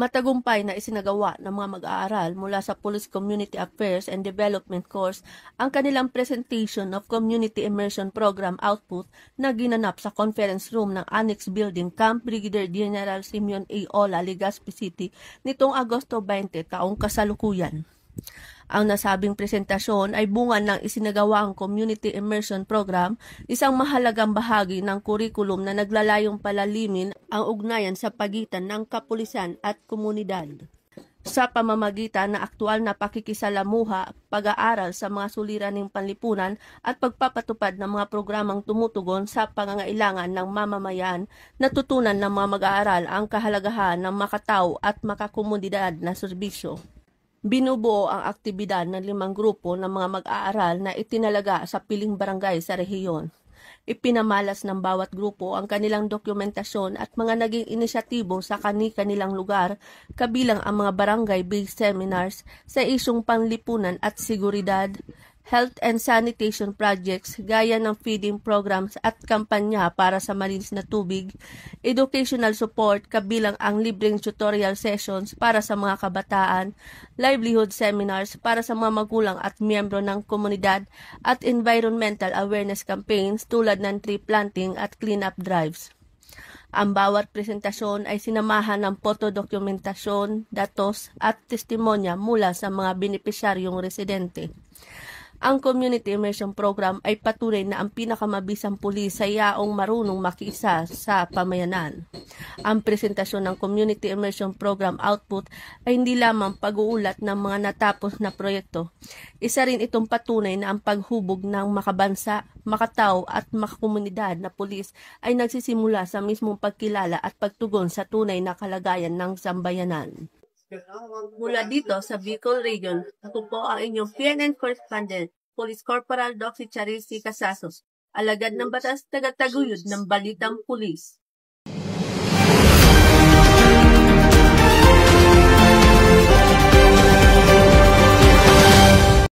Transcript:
Matagumpay na isinagawa ng mga mag-aaral mula sa Police Community Affairs and Development Course ang kanilang presentation of Community Immersion Program output na ginanap sa conference room ng Annex Building Camp Brigadier General Simeon A. Ola, Legazpi City nitong Agosto 20 taong kasalukuyan. Ang nasabing presentasyon ay bunga ng isinagawang Community Immersion Program, isang mahalagang bahagi ng kurikulum na naglalayong palalimin ang ugnayan sa pagitan ng kapulisan at komunidad. Sa pamamagitan ng aktual na pakikisalamuha, pag-aaral sa mga suliraning panlipunan at pagpapatupad ng mga programang tumutugon sa pangangailangan ng mamamayan, natutunan ng mga mag-aaral ang kahalagahan ng makatao at makakomunidad na serbisyo. Binubuo ang aktibidad ng 5 grupo ng mga mag-aaral na itinalaga sa piling barangay sa rehiyon. Ipinamalas ng bawat grupo ang kanilang dokumentasyon at mga naging inisyatibo sa kani-kanilang lugar, kabilang ang mga barangay-based seminars sa isyung panlipunan at seguridad, health and sanitation projects gaya ng feeding programs at kampanya para sa malinis na tubig, educational support kabilang ang libreng tutorial sessions para sa mga kabataan, livelihood seminars para sa mga magulang at miyembro ng komunidad, at environmental awareness campaigns tulad ng tree planting at cleanup drives. Ang bawat presentasyon ay sinamahan ng fotodokumentasyon, datos at testimonya mula sa mga benepisyaryong residente. Ang Community Immersion Program ay patunay na ang pinakamabisang pulis sa yaong marunong makiisa sa pamayanan. Ang presentasyon ng Community Immersion Program output ay hindi lamang pag-uulat ng mga natapos na proyekto. Isa rin itong patunay na ang paghubog ng makabansa, makatao at makakomunidad na pulis ay nagsisimula sa mismong pagkilala at pagtugon sa tunay na kalagayan ng sambayanan. Mula dito sa Bicol Region, ako po ang inyong PNN correspondent, Police Corporal Doxy Charisi Casasos, alagad ng batas tagataguyod ng Balitang Pulis.